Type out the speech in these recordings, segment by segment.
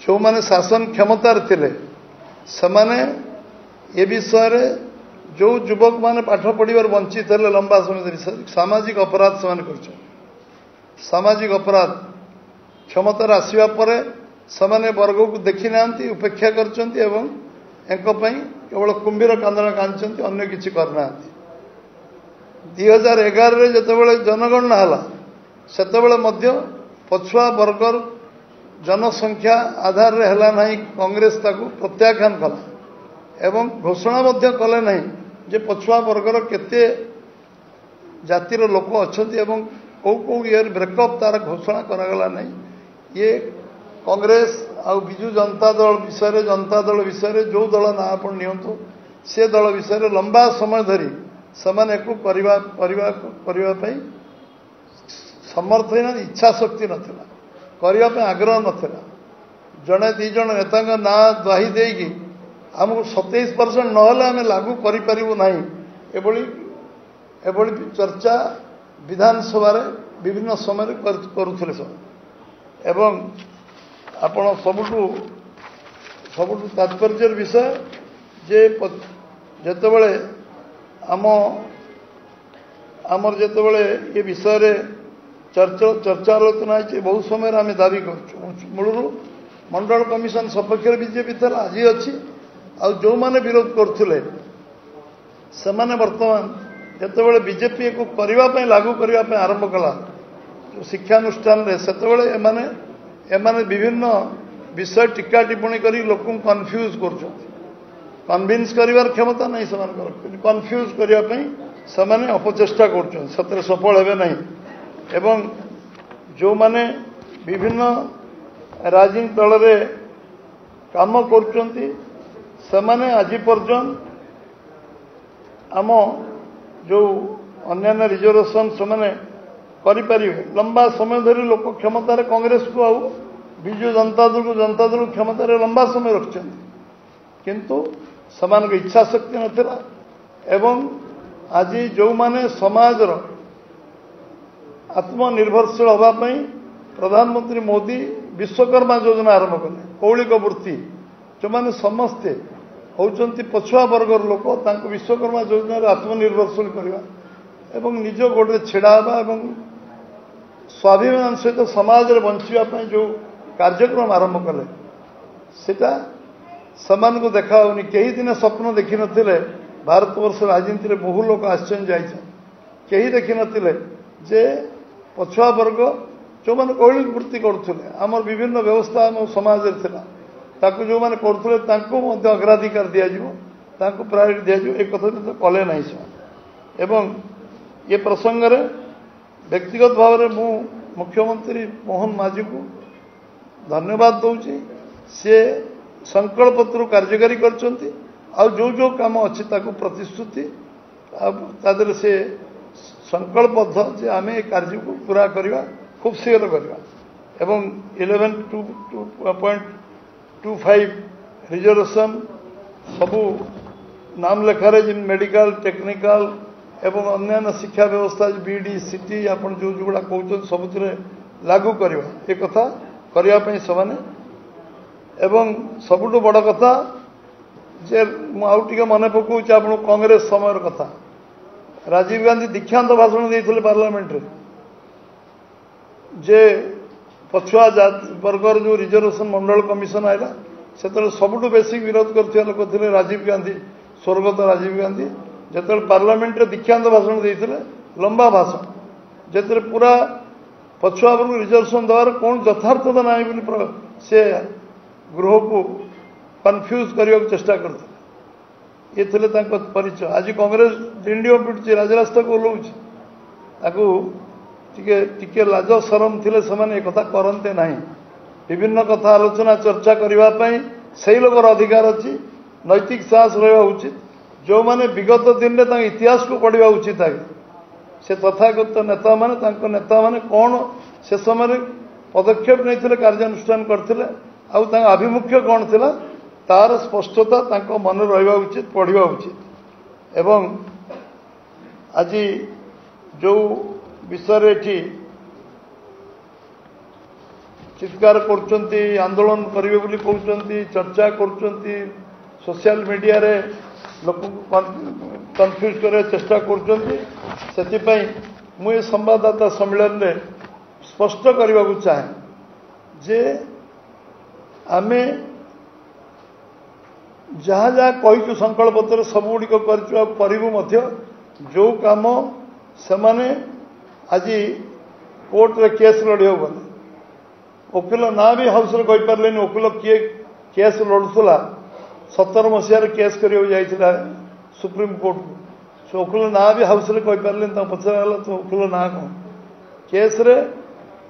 जो माने शासन क्षमतार थिले समाने ए विषय जो युवक माने पाठ पढ़िबार वंचित हेले लंबा समय धरी सामाजिक अपराध समाने करछन सामाजिक अपराध क्षमतार आसीबा परे समाने वर्ग को देखि नांती उपेक्षा करछन्ती एवं एंको पई केवल कुंभीर कांदना कांचन्ती अन्य किछि करनांती 2011 रे जतेबेले जनगणना हला सेतेबेले मध्य पछुआ वर्गर जनसंख्या आधार रे हला नहीं कांग्रेस ताकू प्रत्याख्यान कला एवं घोषणा मध्य कले नहीं जे पछुआ वर्गर केते जातिर लोक अछंती एवं को ईयर ब्रेकअप तार घोषणा करागला नहीं ये कांग्रेस आ बिजू जनता दल विषय जो दल ना आपण नियंतु से दल विषय लंबा समय धरी समान को करने समर्थ ही इच्छा शक्ति नाला करने आग्रह नाला जड़े दीज नेता ना द्वाही देगी आमको 27% नहले आम लागू करूँ एभली चर्चा विधानसभा विभिन्न समय करुले सब एवं आपण सबुठू तात्पर्य विषय जे जेतेबेले आमर जेतेबेले ये विषय रे चर्चा आलोचना है बहुत समय आम दाबी कर मूलर मंडल कमिशन सपक्ष बीजेपी था आज अच्छी आ जो माने विरोध करते सेमाने वर्तमान जेतेबेले बीजेपी को करने लागू करने आरंभ कला शिक्षानुष्ठान सेतेबेले एमाने विभिन्न विषय टीका टिप्पणी करी लोक कन्फ्यूज कर कन्विन्स करिवार क्षमता नहीं कन्फ्यूज करने से अपचेष्टा कर सफल हे नहीं एवं जो माने विभिन्न राजनीति दल रे काम करचंती सेमाने आज पर्यंत आम जो अन्य रिजर्वेशन से करें लंबा समय धरी लोक क्षमतार कांग्रेस को आउ विजु जनता दल क्षमतार लंबा समय रखिंट किंतु समान इच्छा शक्ति नथिला एवं आज जो माने समाजर आत्मनिर्भरशील होगापी प्रधानमंत्री मोदी विश्वकर्मा योजना आरंभ कले कौलिक वृत्ति जो माने समस्ते होउचंती पछुआ वर्गर लोक तांको विश्वकर्मा योजना आत्मनिर्भरशील करवा एवं निज गोड़े छिड़ा एवं स्वाभिमान सहित समाज बंचापी जो कार्यक्रम आरंभ कले सेटा समान को देखा होनी कई दिन स्वप्न देखी नथिले भारतवर्ष राजनीति में बहु लोग आश्चर्य जाई देखी नथिले जे पछुआ वर्ग जो माने कौलिक वृत्ति करुले आमर विभिन्न व्यवस्था आम समाज ताकू जो माने करुले तांको मध्य अग्राधिकार दिज्व तांको प्रायोरिटी दिज्व एक कथा तो कले नहीं से एवं ये प्रसंग रे व्यक्तिगत भाव में मु मुख्यमंत्री मोहन माझी को धन्यवाद दूची सी संकल्पत्रु कार्यकारी करचंती आ जो काम अच्छी ताकू प्रतिश्रुति तादर से संकल्पबद्ध जे आम ए कार्य को पूरा करवा खूब शीघ्र करवा एवं 11.25 रिजर्वेशन सबू नाम लेखार जिन मेडिकल टेक्निकल एवं अन्य शिक्षा व्यवस्था बीडी सीटी आप जो जोड़ा कहते सब लागू करवा ये कथा करने से एवं सबुठ बड़ कथा जे मुझे मन पकाऊँ आप कांग्रेस समय कथा राजीव गांधी दीक्षांत भाषण देते पार्लियामेंट जे पछुआ वर्गर जो रिजर्वेशन मंडल कमिशन आएगा से सबुठ बेसिक विरोध करते लोक थे राजीव गांधी स्वर्गत राजीव गांधी जो पार्लियामेंट दीक्षांत भाषण देते लंबा भाषण जो पूरा पछुआ वर्ग रिजर्वेशन देवार कौन यथार्थता ना से गृह को कन्फ्यूज करने को चेष्टा करते ये थे परिचय आज कांग्रेस डिंडियो पिटुची राजरास्ता को ओह्लौची लाज सरम थे से कथा करते ना विभिन्न कथा आलोचना चर्चा करने से लोकर अधिकार अच्छी नैतिक साहस रहा उचित जो मैंने विगत दिन में इतिहास को पढ़ा उचित आगे से तथागत नेता मैंने कौन से समय पदक्षेप नहीं कार्यानुष्ठान करते आभिमुख्य कौन थिला तार स्पष्टता तांको मन रहा उचित पढ़ा उचित एवं आज जो विषय चित्कार करछंती आंदोलन करिवे बोली कहउछंती चर्चा करछंती सोशल मीडिया रे लोक कन्फ्यूज करे चेष्टा करछंती सेति पई मु ए संवाददाता सम्मेलन रे स्पष्ट करबा को चाहे जे आमे जहाँ जहाँ कहीचु संकल्प पत्र सबुଗୁଡ଼ିक करूँ जो काम से आज कोर्ट रे केस लड़ी गले वकिल ना भी हाउस रे कही पारे वकिल किए केस लड़ुला 17 मसीह केस करता सुप्रीम कोर्ट को से वकिल ना भी हाउस रे कही पारे पचारा तो वकिल ना कौन केस रे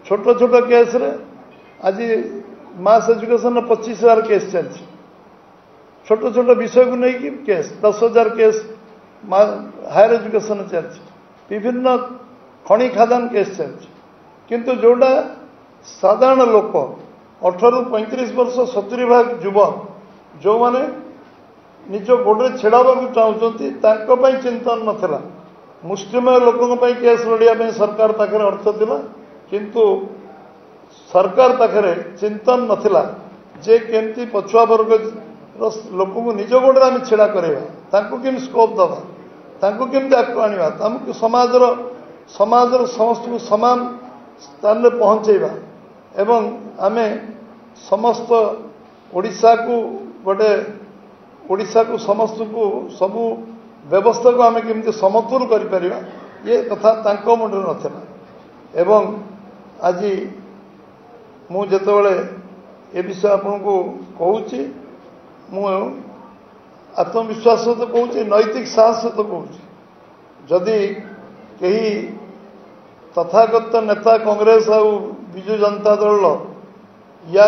छोट छोट केस रे आज मास एजुकेशन 25,000 केस चलती छोट छोट विषय को लेकिन केस 10,000 केस हायर एजुकेशन चलती विभिन्न खनि खादान केस चलती किंतु जोड़ा साधारण लोक 18 ରୁ 35 वर्ष 70 भाग युवक जो माने निज गोड़े छेड़ाबा चाहते चिंतन नथिला मुस्लिम लोकों केस लड़िया सरकार पाखे अर्थ थिला किंतु सरकार पाखे चिंतन नथिला जे केमती पछुआ वर्ग लोक निज गोड़े आम छेड़ा करवा केमी स्कोप दवा केमती आगे आने समाज समस्त को समान स्थान में पहुँचेवा एवं आमे समस्त ओडिशा को गोटे ओडिशा को समस्त को सबू व्यवस्था को आम केमती समतुल कर ये कथा तांको मुंडे नथिला एवं आज मु जेतेबेले ए विषय आपन को कहूची मु आत्मविश्वास सहित कहूची नैतिक साहस सहित कहूची जदि कही तथागत नेता कांग्रेस आ विजु जनता दल या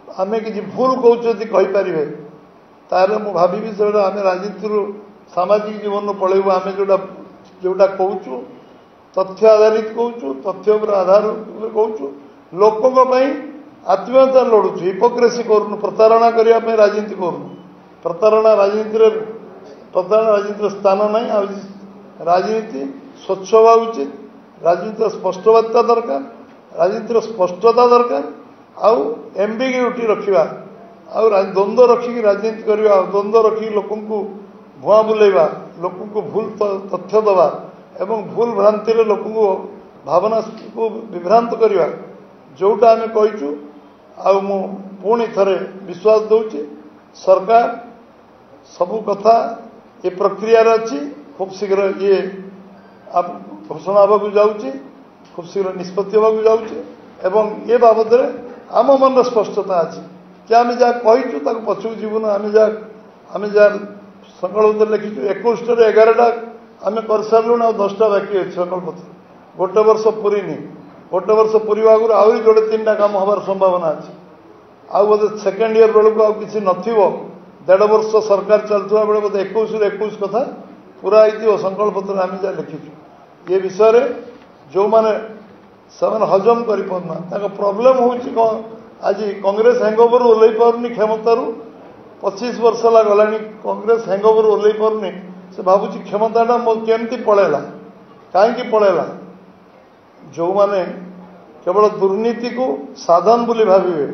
आमे कि भूल कहपारे तार मु भावी से आम राजनीति सामाजिक जीवन पलैबू आम जोटा कहूँ तथ्य आधारित कहूँ तथ्य आधार कहूँ लोकों आत्मीयता लड़ुचु हिपोक्रेसी करूँ प्रतारणा करने राजनीति करूँ प्रतारणा राजनीति स्थान ना राजनीति स्वच्छ हवा उचित राजनीति स्पष्टवार्ता दरकार राजनीति स्पष्टता दरकार आउ एम्बिग्यूटी रखा आउ द्वंद्व रखिक राजनीति करवा द्वंद्व रखिक लोक भुआ बुलेवा लोक भूल तथ्य दवा एवं भूल भ्रांति लोक भावना को विभ्रांत करवा जोटा आम कहीचु आउ पुणी थे विश्वास दौची सरकार सबू कथा ये प्रक्रिया अच्छी खूब शीघ्र ये घोषणा होगा जाऊँगी खूब शीघ्र निष्पत्ति होगा जाऊँगी एवं ये बाबद आम मन स्पष्टता अच्छी कि आम जहाँ कहीचु पछू जीवन आम जहाँ संकल्प लिखीचु 21 रे 11टा आम कर सारूँ आ 10टा बाकी अच्छे संकल्प गोटे वर्ष पूरीनी गोटे वर्ष पूर्व आगुरी आहरी जोड़े 3टा काम हबार संभावना अच्छी आउ बोधे सेकेंड इयर बेलू आ कि नथिबो 1.5 वर्ष सरकार चलुवा बेले बोधे 21 ରୁ 21 कथा पूरा होती संकल्प पत्र आम जहाँ लिखीचु ये विषय जो मैंने हजम कर प्रोब्लेम हो आज कांग्रेस हैंगओवर ओल्लै पारुनी क्षमतारू 25 वर्ष है गला कांग्रेस हैंगओवर ओल्लै पारुनी से भावुची क्षमताटा केमती पलैला कहीं पलैला जो माने केवल दुर्नीति को साधन बोली भाविवे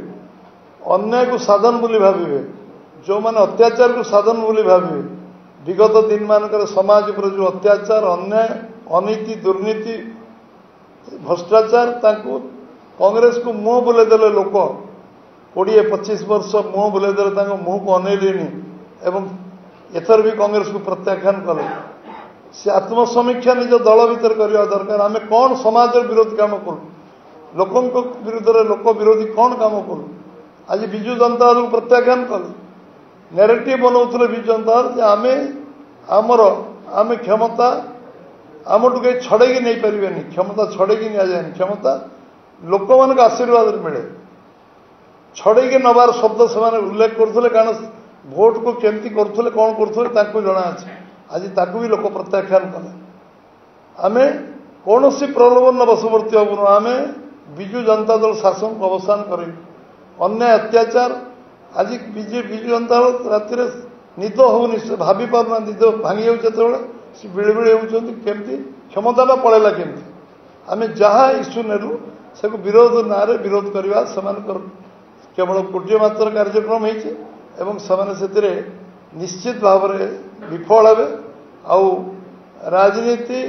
अन्याय को साधन बोली भाविवे जो माने अत्याचार को साधन बोली भाविवे विगत दिन मानकर समाज पर जो अत्याचार अन्याय अनीति दुर्नीति भ्रष्टाचार तांको कांग्रेस को मुह बुले देले लोक 20-25 वर्ष मुह बुले देले मुह को अनेलेनी एवं एथर भी कांग्रेस को प्रत्याख्यान कले से आत्मसमीक्षा निज दल भीतर करवा दरकार आम कौन समाज विरोधी काम करूँ लोकों विरुद्ध लोक विरोधी कौन काम करूँ आज विजु जनता दल प्रत्याख्यान कले नेरेटिव बनाऊे विजु जनता आम आमर आम क्षमता आमठू कहीं छड़े नहीं पारे क्षमता छड़े नि जाए क्षमता लोक मान आशीर्वाद मिले छड़े नबार शब्द से उल्लेख करते कारण भोट को केमती करुले कौन करुले जना अच्छे आज ताकू भी लोक प्रत्याख्यान कले आम कौन सी प्रलोभन बशवर्ती हबुन आम विजु जनता दल शासन को अवसान कर अन्याय अत्याचार आज विजु जनता दल राति निद होनी से भावी पारना निद भांगी जाते से बिड़बिड़ होती केमती क्षमताटा पलैला केमती आम जहाँ इश्यू नेलु से विरोध ना विरोध करवा से केवल गोटे मात्र कार्यक्रम होती निश्चित भाव में विफल हे आउ राजनीति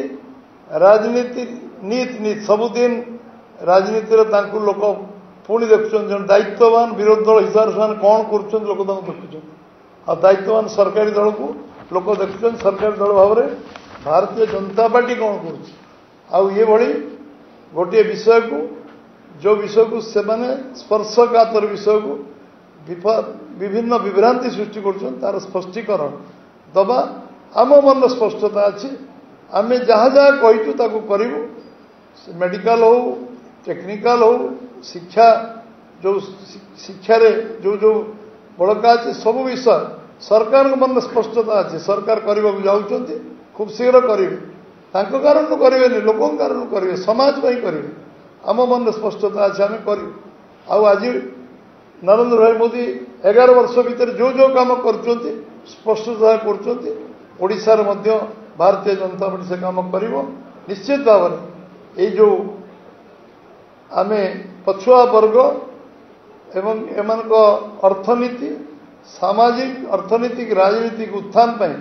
राजनीति नीति नीति सबुदिन राजनीति लोक पुणी देखुं जो दायित्ववान विरोध दल हिसाब से कौन कर लोक देखुं आ दायित्ववान सरकारी दल को लोक देखुं सरकारी दल भाव में भारतीय जनता पार्टी कौन कर गोटे विषय को जो विषय को से स्पर्शकातर विषय को विभिन्न विभ्रांति सृष्टि कर स्पष्टीकरण दबा आम मन स्पष्टता अच्छी आम जहाँ जहाँ कहीचु करूँ मेडिकल हो टेक्निकल हो शिक्षा जो शिक्षा जो जो बड़का अच्छे सब विषय सरकार मन स्पष्टता अच्छे सरकार करने को जाऊँच खूब शीघ्र करेंगे कारण करेंगे लोकों कारण करेंगे समाज करेंगे आम मन स्पष्टता अच्छे आम कर आज नरेंद्र भाई मोदी 11 वर्ष भितर जो जो काम कर स्पष्टता कर भारतीय जनता पार्टी से काम कर निश्चित भाव में ये जो आम पछुआ वर्ग एवं एम अर्थनीति सामाजिक अर्थनीतिक राजनीतिक उत्थान पर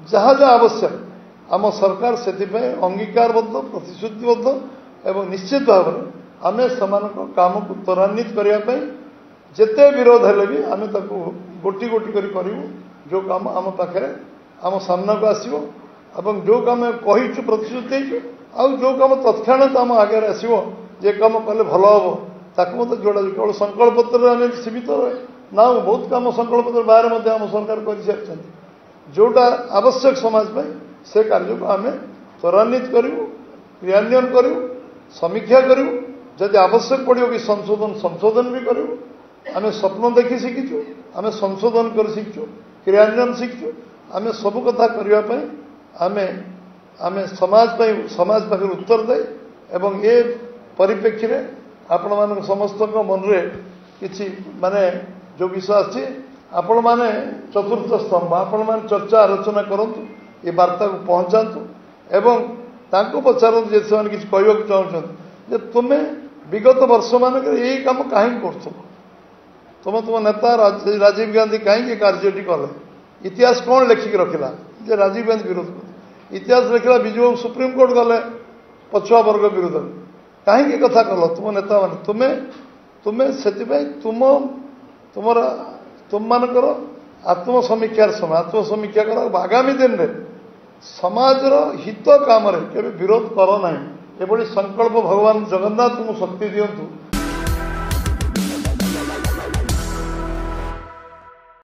जहाँ जहाँ आवश्यक आम सरकार से अंगीकारबद्ध प्रतिश्रुतिबद्ध एवं निश्चित भाव में आम से काम को त्वरान्वित करने जिते विरोध हेले भी आम गोटी गोटी करूँ जो काम आम पाखे आम सामना को आसो एवं जो काम कहीचु प्रतिश्रुति आउ जो काम तत्क्षणात आम आगे आसो जे काम कले भल हम ताकू मत जोड़ा केवल संकल्प पत्र आम सीमित ना बहुत काम संकल्प पत्र बाहर आम सरकार कर सारी जोटा आवश्यक समाज में से कार्य को आम त्वरान्वित करूँ क्रियान्वयन करूँ समीक्षा करूँ जदि आवश्यक पड़ो कि संशोधन भी करूँ आम स्वप्न देखी शिखीचु आम संशोधन कर शिखु क्रियान्वयन शिखु आम सब कथा करने आम आम समाज पाखे उत्तर दे एवं ये परिप्रेक्षी में आपण मान समस्त मन रे किछि माने जो विषय अच्छी आपण माने चतुर्थ स्तंभ आपण मान चर्चा आलोचना करंतु ये वार्ता को पहुंचातु एवं तांको पचारतु जे से किछि कहबा को चाहछन जे तुमे विगत वर्ष मानक यही काम कहीं कर तुम तुम नेता राजीव गांधी कहीं कार्यटी कले इतिहास कौन लिखिक रखिला जे राजीव गांधी विरोध कर इतिहास लिखला बिजू सुप्रीम कोर्ट गले पछुआ वर्ग विरोध कहीं कथा कल तुम नेता मान तुम्हें तुम्हें से तुम तुम मानकर आत्मसमीक्षार समय आत्मसमीक्षा कर आगामी दिन में समाजर हित काम के विरोध कर ना ये संकल्प भगवान जगन्नाथ तुम शक्ति दिंतु